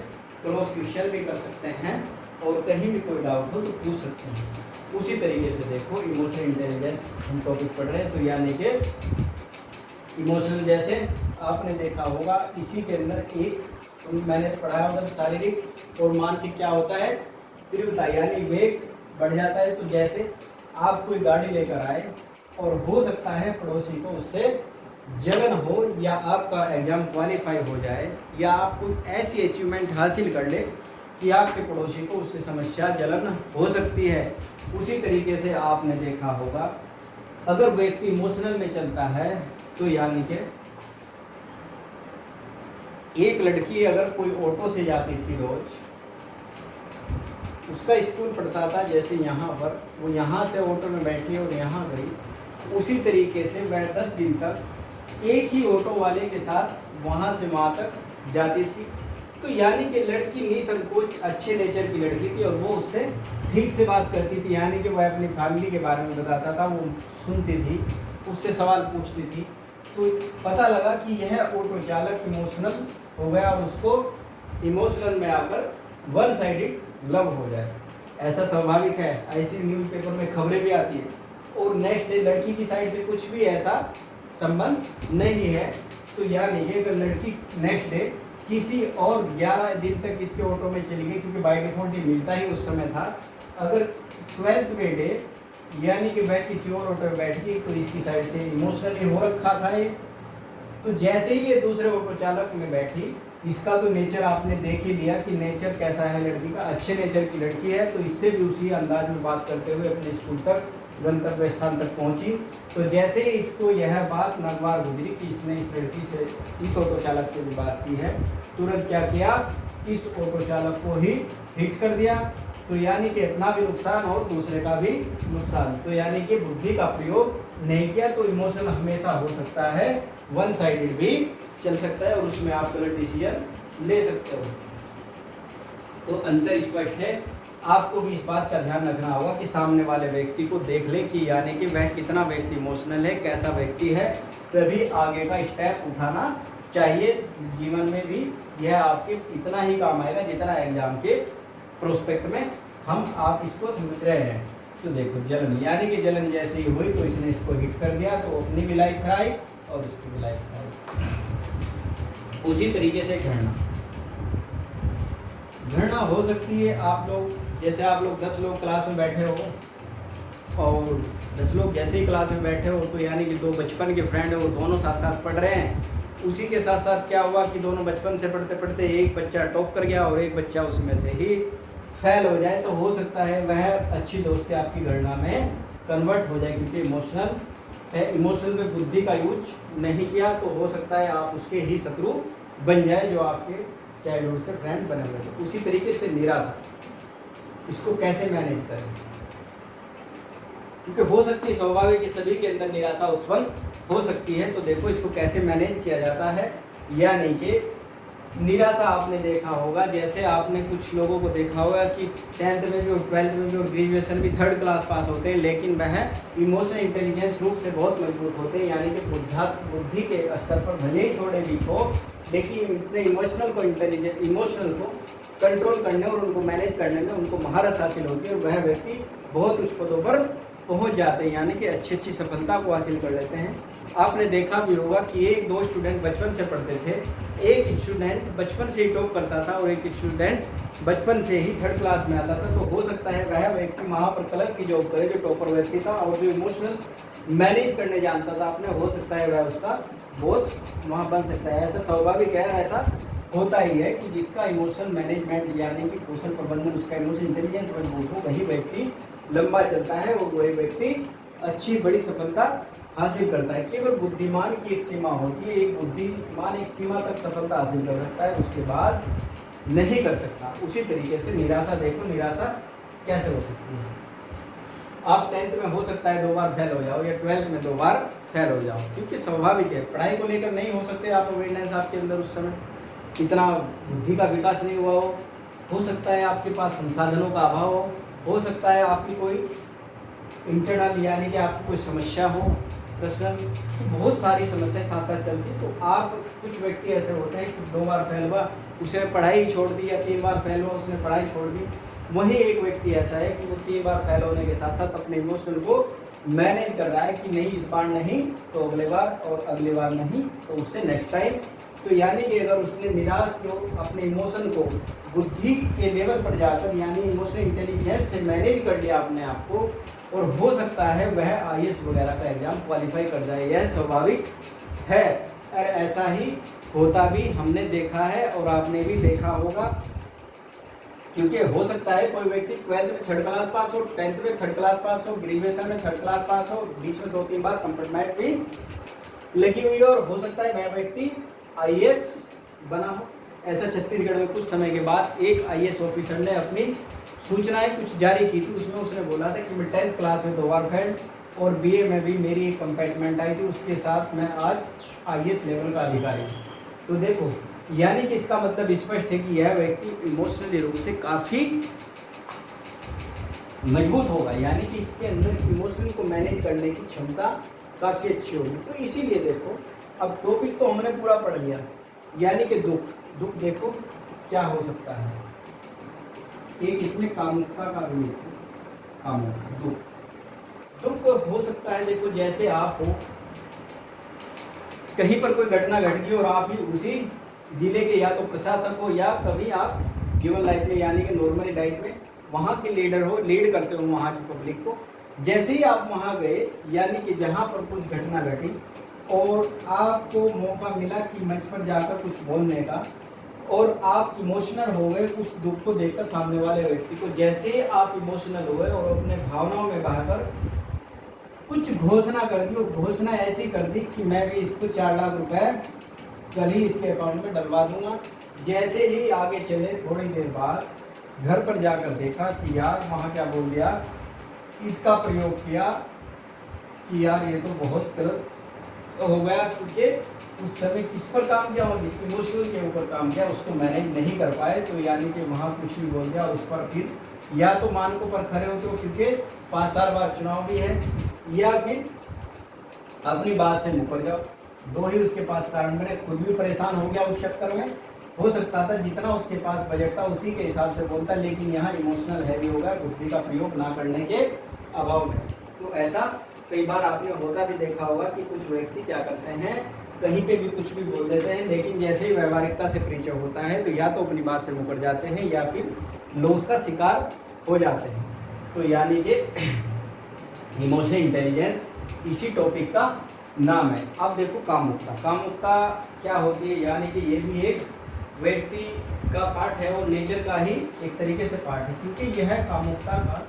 क्रॉस क्वेश्चन भी कर सकते हैं और कहीं भी कोई डाउट हो तो पूछ सकते हैं। उसी तरीके से देखो इमोशनल इंटेलिजेंस हम टॉपिक पढ़ रहे हैं, तो यानी कि इमोशनल जैसे आपने देखा होगा इसी के अंदर एक मैंने पढ़ाया होगा शारीरिक और मानसिक क्या होता है, तीव्रता यानी वेग बढ़ जाता है। तो जैसे आप कोई गाड़ी लेकर आए और हो सकता है पड़ोसी को उससे जलन हो या आपका एग्जाम क्वालिफाई हो जाए या आप कोई ऐसी अचीवमेंट हासिल कर ले कि आपके पड़ोसी को उससे समस्या जलन हो सकती है। उसी तरीके से आपने देखा होगा अगर व्यक्ति इमोशनल में चलता है तो यानी कि एक लड़की अगर कोई ऑटो से जाती थी रोज, उसका स्कूल पढ़ता था जैसे यहाँ पर, वो यहाँ से ऑटो में बैठी और यहाँ गई, उसी तरीके से वह 10 दिन तक एक ही ऑटो वाले के साथ वहाँ से वहाँ तक जाती थी। तो यानी कि लड़की निसंकोच अच्छे नेचर की लड़की थी और वो उससे ठीक से बात करती थी, यानी कि वह अपनी फैमिली के बारे में बताता था, वो सुनती थी, उससे सवाल पूछती थी। तो पता लगा कि यह ऑटो चालक इमोशनल हो गया और उसको इमोशनल में आकर वन साइडेड लव हो जाए। ऐसा स्वाभाविक है, ऐसी न्यूज़पेपर में खबरें भी आती है और नेक्स्ट डे लड़की की साइड से कुछ भी ऐसा संबंध नहीं है। तो यानी कि अगर लड़की नेक्स्ट डे किसी और 11 दिन तक इसके ऑटो में चली गई, क्योंकि बाय डिफॉल्ट ये मिलता ही उस समय था, अगर 12वें डे यानी कि वह किसी और ऑटो में बैठ गई तो इसकी साइड से इमोशनली हो रखा था ये। तो जैसे ही ये दूसरे ऑटो चालक में बैठी, इसका तो नेचर आपने देख ही लिया कि नेचर कैसा है लड़की का, अच्छे नेचर की लड़की है, तो इससे भी उसी अंदाज में बात करते हुए अपने स्कूल तक गंतव्य स्थान तक पहुंची। तो जैसे ही इसको यह बात नगवार गुजरी कि इसने इस लड़की से, इस ऑटो चालक से भी बात की है, तुरंत क्या किया, इस ऑटो चालक को ही हिट कर दिया। तो यानी कि अपना भी नुकसान और दूसरे का भी नुकसान। तो यानी कि बुद्धि का प्रयोग नहीं किया तो इमोशन हमेशा हो सकता है वन साइडेड भी चल सकता है और उसमें आप गलत डिसीजन ले सकते हो। तो अंतर स्पष्ट है। आपको भी इस बात का ध्यान रखना होगा कि सामने वाले व्यक्ति को देख ले कि यानी कि वह कितना व्यक्ति इमोशनल है, कैसा व्यक्ति है, तभी आगे का स्टेप उठाना चाहिए। जीवन में भी यह आपके इतना ही काम आएगा जितना एग्जाम के प्रोस्पेक्ट में हम आप इसको समझ रहे हैं। तो देखो जलन, यानी कि जलन जैसे ही हुई तो इसने इसको हिट कर दिया, तो अपनी भी लाइफ खराब और उसकी भी लाइफ खराब। उसी तरीके से घृणा, घृणा हो सकती है। आप लोग जैसे आप लोग 10 लोग क्लास में बैठे हो और 10 लोग जैसे ही क्लास में बैठे हो तो यानी कि 2 बचपन के फ्रेंड है, वो दोनों साथ साथ पढ़ रहे हैं। उसी के साथ साथ क्या हुआ कि दोनों बचपन से पढ़ते पढ़ते एक बच्चा टॉप कर गया और एक बच्चा उसमें से ही फेल हो जाए, तो हो सकता है वह अच्छी दोस्ती आपकी गणना में कन्वर्ट हो जाए, क्योंकि इमोशनल है, इमोशनल में बुद्धि का यूज नहीं किया तो हो सकता है आप उसके ही शत्रु बन जाए जो आपके चाइल्डहुड से फ्रेंड बने हुए थे। उसी तरीके से निराशा, इसको कैसे मैनेज करें, क्योंकि हो सकती है स्वाभाविक कि सभी के अंदर निराशा उत्पन्न हो सकती है। तो देखो इसको कैसे मैनेज किया जाता है। या नहीं कि निराशा आपने देखा होगा, जैसे आपने कुछ लोगों को देखा होगा कि 10th में भी और 12th में भी और ग्रेजुएशन भी 3rd क्लास पास होते हैं, लेकिन वह इमोशनल इंटेलिजेंस रूप से बहुत मजबूत होते हैं, यानी कि बुद्धि के स्तर पर भले ही थोड़े वीक हो, लेकिन अपने इमोशनल को कंट्रोल करने और उनको मैनेज करने में उनको महारत हासिल होती है और वह व्यक्ति बहुत उच्च पदों पर पहुंच जाते हैं, यानी कि अच्छी सफलता को हासिल कर लेते हैं। आपने देखा भी होगा कि 1-2 स्टूडेंट बचपन से पढ़ते थे, एक स्टूडेंट बचपन से ही टॉप करता था और एक स्टूडेंट बचपन से ही 3rd क्लास में आता था, तो हो सकता है वह व्यक्ति वहाँ पर कलर की जॉब करे जो टॉपर व्यक्ति था और जो इमोशनल मैनेज करने जानता था अपने, हो सकता है वह उसका बॉस वहाँ बन सकता है। ऐसा स्वाभाविक है, ऐसा होता ही है कि जिसका इमोशनल मैनेजमेंट यानी कि कौशल प्रबंधन, उसका इमोशनल इंटेलिजेंस मजबूत हो, वही व्यक्ति लंबा चलता है और वही व्यक्ति अच्छी बड़ी सफलता हासिल करता है। केवल बुद्धिमान की एक सीमा होती है, एक बुद्धिमान एक सीमा तक सफलता हासिल कर सकता है, उसके बाद नहीं कर सकता। उसी तरीके से निराशा देखो, निराशा कैसे हो सकती है। आप 10th में हो सकता है 2 बार फेल हो जाओ या 12th में 2 बार फेल हो जाओ, क्योंकि स्वाभाविक है, पढ़ाई को लेकर नहीं हो सकते आप, अवेयरनेस आपके अंदर उस समय इतना बुद्धि का विकास नहीं हुआ हो सकता है आपके पास संसाधनों का अभाव हो सकता है आपकी कोई इंटरनल यानी कि आपकी कोई समस्या हो, पर्सनल, बहुत सारी समस्याएं साथ साथ चलती। तो आप कुछ व्यक्ति ऐसे होते हैं कि 2 बार फेल हुआ, उसे पढ़ाई छोड़ दी, या 3 बार फेल हुआ, उसने पढ़ाई छोड़ दी। वहीं एक व्यक्ति ऐसा है कि वो 3 बार फेल होने के साथ साथ अपने इमोशनल को मैनेज कर रहा है कि नहीं इस बार नहीं तो अगले बार, और अगली बार नहीं तो उससे नेक्स्ट टाइम। तो यानी कि अगर उसने निराश को अपने इमोशन को बुद्धि के लेवल पर जाकर यानी इमोशनल इंटेलिजेंस से मैनेज कर लिया अपने आप को, और हो सकता है वह IAS वगैरह का एग्जाम क्वालिफाई कर जाए, यह स्वाभाविक है। और ऐसा ही होता भी हमने देखा है और आपने भी देखा होगा, क्योंकि हो सकता है कोई व्यक्ति 12th में 3rd क्लास पास हो, 10th में 3rd क्लास पास हो, ग्रेजुएशन में 3rd क्लास पास हो, बीच में 2-3 बार कंप्लीटमेंट भी लगी हुई है, और हो सकता है वह व्यक्ति IAS बना हो। ऐसा छत्तीसगढ़ में कुछ समय के बाद एक IAS ऑफिसर ने अपनी सूचनाएं कुछ जारी की थी, उसमें उसने बोला था कि मैं 10th क्लास में 2 बार फेल और BA में भी मेरी एक कंपार्टमेंट आई थी, उसके साथ मैं आज IAS लेवल का अधिकारी हूँ। तो देखो यानी कि इसका मतलब स्पष्ट है कि यह व्यक्ति इमोशनली रूप से काफ़ी मजबूत होगा, यानी कि इसके अंदर इमोशन को मैनेज करने की क्षमता काफ़ी अच्छी होगी। तो इसीलिए देखो अब टॉपिक तो हमने पूरा पढ़ लिया, यानी कि दुख देखो क्या हो सकता है। एक इसमें कामुकता का भी दुख हो सकता है। देखो जैसे आप हो, कहीं पर कोई घटना घट गई और आप ही उसी जिले के या तो प्रशासक हो या कभी आप जीवन लाइफ में यानी कि नॉर्मली लाइफ में वहाँ के लीडर हो, लीड करते हो वहाँ की पब्लिक को। जैसे ही आप वहाँ गए यानी कि जहाँ पर कुछ घटना घटी और आपको मौका मिला कि मंच पर जाकर कुछ बोलने का, और आप इमोशनल हो गए उस दुख को देखकर सामने वाले व्यक्ति को। जैसे ही आप इमोशनल हुए और अपने भावनाओं में बहाकर कुछ घोषणा कर दी, और घोषणा ऐसी कर दी कि मैं भी इसको 4 लाख रुपए कल ही इसके अकाउंट में डलवा दूंगा। जैसे ही आगे चले थोड़ी देर बाद घर पर जाकर देखा कि यार वहाँ क्या बोल दिया, इसका प्रयोग किया कि यार ये तो बहुत गलत हो गया, क्योंकि उस समय किस पर काम किया, इमोशनल के ऊपर काम किया, उसको मैनेज नहीं कर पाए। तो यानी कि वहाँ कुछ भी बोल दिया, उस पर फिर या तो मानकों पर खड़े उतरो क्योंकि 5 बार चुनाव भी है, या फिर अपनी बात से मुकर जाओ। 2 ही उसके पास कारण बने, खुद भी परेशान हो गया उस चक्कर में। हो सकता था जितना उसके पास बजट था उसी के हिसाब से बोलता, लेकिन यहाँ इमोशनल हैवी होगा बुद्धि का प्रयोग ना करने के अभाव में। तो ऐसा कई बार आपने होता भी देखा होगा कि कुछ व्यक्ति क्या करते हैं कहीं पे भी कुछ भी बोल देते हैं, लेकिन जैसे ही व्यवहारिकता से परिचय होता है तो या तो अपनी बात से मुकर जाते हैं या फिर लॉस का शिकार हो जाते हैं। तो यानी कि इमोशनल इंटेलिजेंस इसी टॉपिक का नाम है। अब देखो कामुकता। कामुकता क्या होती है, यानी कि ये भी एक व्यक्ति का पार्ट है और नेचर का ही एक तरीके से पार्ट है, क्योंकि यह कामुकता का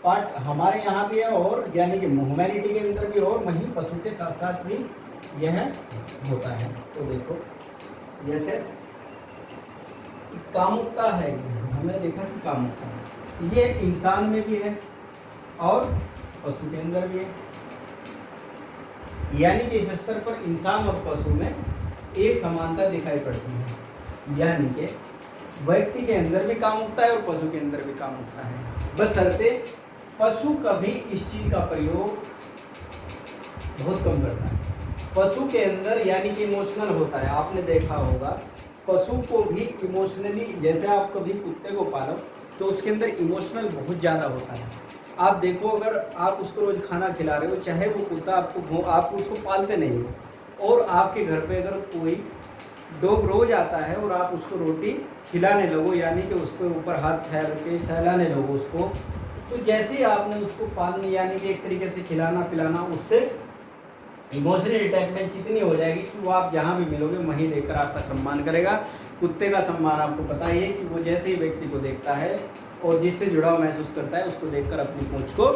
पार्ट हमारे यहाँ भी है और यानी कि ह्यूमैनिटी के अंदर भी और वहीं पशु के साथ साथ भी यह होता है। तो देखो जैसे कामुकता है, हमने देखा कि कामुकता ये इंसान में भी है और पशु के अंदर भी है, यानी कि इस स्तर पर इंसान और पशु में एक समानता दिखाई पड़ती है। यानी कि व्यक्ति के अंदर भी कामुकता है और पशु के अंदर भी कामुकता है, बशर्ते पशु कभी इस चीज का प्रयोग बहुत कम करता है। पशु के अंदर यानी कि इमोशनल होता है, आपने देखा होगा पशु को भी इमोशनली, जैसे आप कभी कुत्ते को पालो तो उसके अंदर इमोशनल बहुत ज़्यादा होता है। आप देखो अगर आप उसको रोज खाना खिला रहे हो, चाहे वो कुत्ता आप उसको पालते नहीं हो और आपके घर पे अगर कोई डॉग रोज आता है और आप उसको रोटी खिलाने लगो, यानी कि उसके ऊपर हाथ फेर के सहलाने लगो उसको, तो जैसे ही आपने उसको पालने यानी कि एक तरीके से खिलाना पिलाना, उससे इमोशनल अटैचमेंट इतनी हो जाएगी कि वो आप जहाँ भी मिलोगे वहीं देखकर आपका सम्मान करेगा। कुत्ते का सम्मान आपको पता ही है कि वो जैसे ही व्यक्ति को देखता है और जिससे जुड़ाव महसूस करता है उसको देखकर अपनी पूंछ को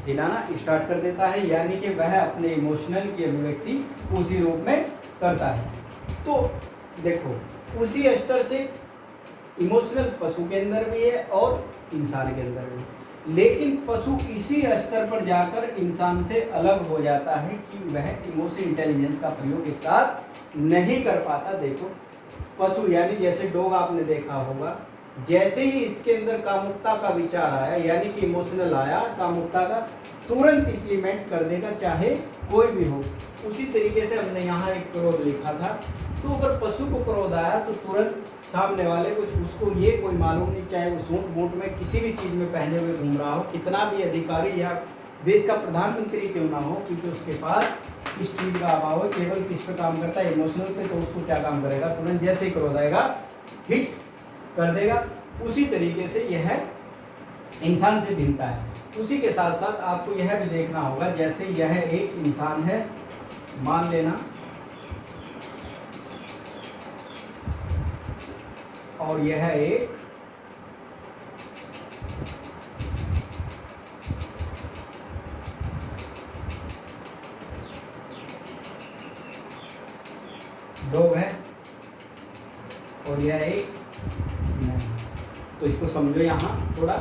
हिलाना स्टार्ट कर देता है, यानी कि वह अपने इमोशनल की अभिव्यक्ति उसी रूप में करता है। तो देखो उसी स्तर से इमोशनल पशु के अंदर भी है और इंसान के अंदर भी, लेकिन पशु इसी स्तर पर जाकर इंसान से अलग हो जाता है कि वह इमोशनल इंटेलिजेंस का प्रयोग एक साथ नहीं कर पाता। देखो पशु यानी जैसे डॉग आपने देखा होगा, जैसे ही इसके अंदर कामुकता का विचार आया यानी कि इमोशनल आया, कामुकता का तुरंत इम्प्लीमेंट कर देगा, चाहे कोई भी हो। उसी तरीके से हमने यहाँ एक क्रोध लिखा था, तो अगर पशु को क्रोध आया तो तुरंत सामने वाले को उसको ये कोई मालूम नहीं, चाहे वो सूट बूट में किसी भी चीज़ में पहने हुए घूम रहा हो, कितना भी अधिकारी या देश का प्रधानमंत्री क्यों ना हो, क्योंकि उसके पास इस चीज़ का अभाव है, केवल किस पे काम करता है, इमोशनल पे, तो उसको क्या काम करेगा, तुरंत जैसे ही क्रोध आएगा हिट कर देगा। उसी तरीके से यह इंसान से भिन्नता है। उसी के साथ साथ आपको यह भी देखना होगा, जैसे यह एक इंसान है मान लेना, और यह एक डॉग है और यह एक तो इसको समझो यहाँ थोड़ा।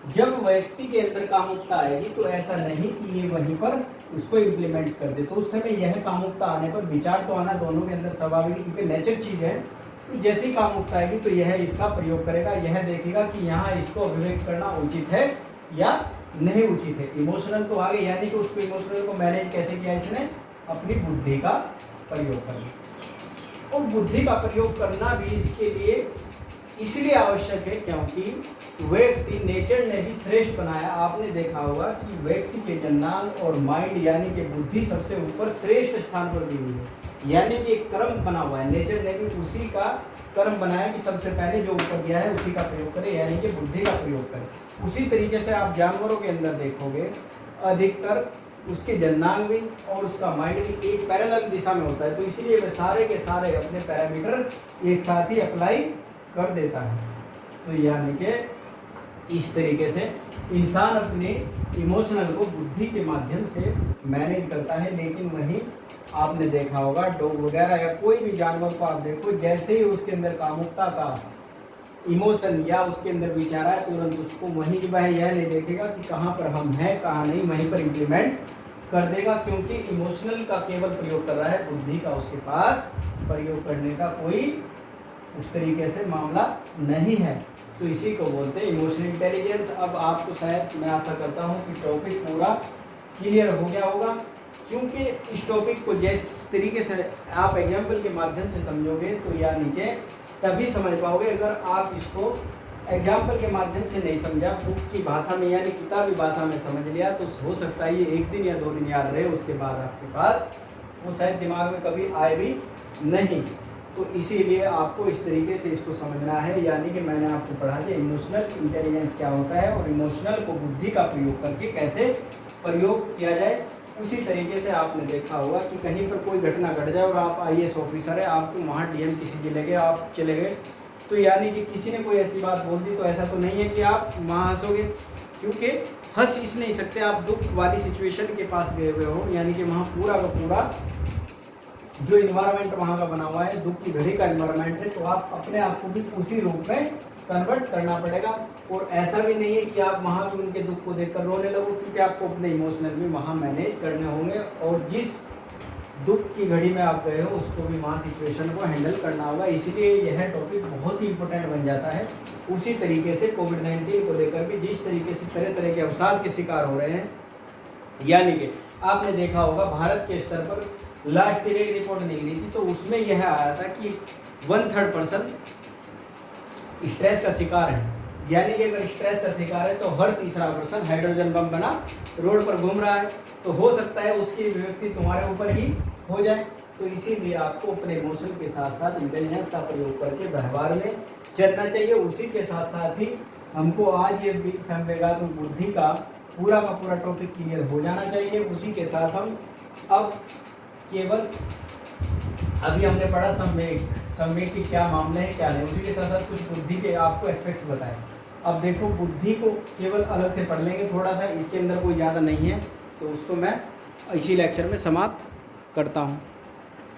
जब व्यक्ति के अंदर कामुकता आएगी तो ऐसा नहीं कि ये वहीं पर उसको इम्प्लीमेंट कर दे, तो उस समय यह कामुकता आने पर विचार तो आना दोनों के अंदर स्वाभाविक है, क्योंकि नेचर चीज है। तो जैसे ही कामुकता आएगी तो यह इसका प्रयोग करेगा, यह देखेगा कि यहाँ इसको अभिव्यक्त करना उचित है या नहीं उचित है। इमोशनल तो आगे, यानी कि उसको इमोशनल को मैनेज कैसे किया इसने, अपनी बुद्धि का प्रयोग करना। और बुद्धि का प्रयोग करना भी इसके लिए इसलिए आवश्यक है क्योंकि व्यक्ति नेचर ने भी श्रेष्ठ बनाया। आपने देखा होगा कि व्यक्ति के जन्नांग और माइंड यानी कि बुद्धि सबसे ऊपर श्रेष्ठ स्थान पर दी हुई है, यानी कि एक कर्म बना हुआ है। नेचर ने भी उसी का कर्म बनाया कि सबसे पहले जो ऊपर दिया है उसी का प्रयोग करें, यानी कि बुद्धि का प्रयोग करें। उसी तरीके से आप जानवरों के अंदर देखोगे अधिकतर उसके जन्नांग भी और उसका माइंड भी एक पैरेलल दिशा में होता है, तो इसीलिए वे सारे के सारे अपने पैरामीटर एक साथ ही अप्लाई कर देता है। तो यानी कि इस तरीके से इंसान अपने इमोशनल को बुद्धि के माध्यम से मैनेज करता है, लेकिन वहीं आपने देखा होगा डॉग वगैरह या कोई भी जानवर को आप देखो, जैसे ही उसके अंदर कामुकता का इमोशन या उसके अंदर विचार है तुरंत उसको वहीं वह यह नहीं देखेगा कि कहाँ पर हम हैं कहाँ नहीं, वहीं पर इम्प्लीमेंट कर देगा, क्योंकि इमोशनल का केवल प्रयोग कर रहा है, बुद्धि का उसके पास प्रयोग करने का कोई उस तरीके से मामला नहीं है। तो इसी को बोलते हैं इमोशनल इंटेलिजेंस। अब आपको शायद मैं आशा करता हूँ कि टॉपिक पूरा क्लियर हो गया होगा, क्योंकि इस टॉपिक को जिस तरीके से आप एग्जाम्पल के माध्यम से समझोगे तो यानी कि तभी समझ पाओगे। अगर आप इसको एग्जाम्पल के माध्यम से नहीं समझा, बुक की भाषा में यानी किताबी भाषा में समझ लिया, तो हो सकता है ये 1 दिन या 2 दिन याद रहे, उसके बाद आपके पास वो शायद दिमाग में कभी आए भी नहीं। तो इसीलिए आपको इस तरीके से इसको समझना है, यानी कि मैंने आपको पढ़ा दिया इमोशनल इंटेलिजेंस क्या होता है और इमोशनल को बुद्धि का प्रयोग करके कैसे प्रयोग किया जाए। उसी तरीके से आपने देखा होगा कि कहीं पर कोई घटना घट जाए और आप IAS ऑफिसर है, आपको वहाँ DM किसी जिले गए, आप चले गए, तो यानी कि किसी ने कोई ऐसी बात बोल दी तो ऐसा तो नहीं है कि आप वहाँ हंसोगे, क्योंकि हंस इस नहीं सकते। आप दुख वाली सिचुएशन के पास गए हुए हो, यानी कि वहाँ पूरा का पूरा जो इन्वायरमेंट वहाँ का बना हुआ है, दुख की घड़ी का इन्वायरमेंट है, तो आप अपने आप को भी उसी रूप में कन्वर्ट करना पड़ेगा। और ऐसा भी नहीं है कि आप वहाँ भी उनके दुख को देखकर रोने लगो, क्योंकि आपको अपने इमोशनल भी वहाँ मैनेज करने होंगे और जिस दुख की घड़ी में आप गए हो उसको भी वहाँ सिचुएशन को हैंडल करना होगा। इसीलिए यह टॉपिक बहुत ही इंपॉर्टेंट बन जाता है। उसी तरीके से कोविड-19 को लेकर भी जिस तरीके से तरह तरह के अवसाद के शिकार हो रहे हैं, यानी कि आपने देखा होगा भारत के स्तर पर लास्ट ईयर एक रिपोर्ट निकली थी, तो उसमें यह आया था कि 1/3% स्ट्रेस का शिकार है। यानी कि अगर स्ट्रेस का शिकार है तो हर तीसरा पर्सन हाइड्रोजन बम बना रोड पर घूम रहा है, तो हो सकता है उसकी अभिव्यक्ति तुम्हारे ऊपर ही हो जाए। तो इसीलिए आपको अपने इमोशन के साथ साथ इंटेलिजेंस का प्रयोग करके व्यवहार में चलना चाहिए। उसी के साथ साथ ही हमको आज ये संवेगात्मक बुद्धि का पूरा टॉपिक क्लियर हो जाना चाहिए। उसी के साथ हम अब केवल अभी हमने पढ़ा संवेग के क्या मामले हैं क्या नहीं, उसी के साथ साथ कुछ बुद्धि के आपको एस्पेक्ट्स बताए। अब देखो बुद्धि को केवल अलग से पढ़ लेंगे थोड़ा सा, इसके अंदर कोई ज़्यादा नहीं है, तो उसको मैं इसी लेक्चर में समाप्त करता हूँ।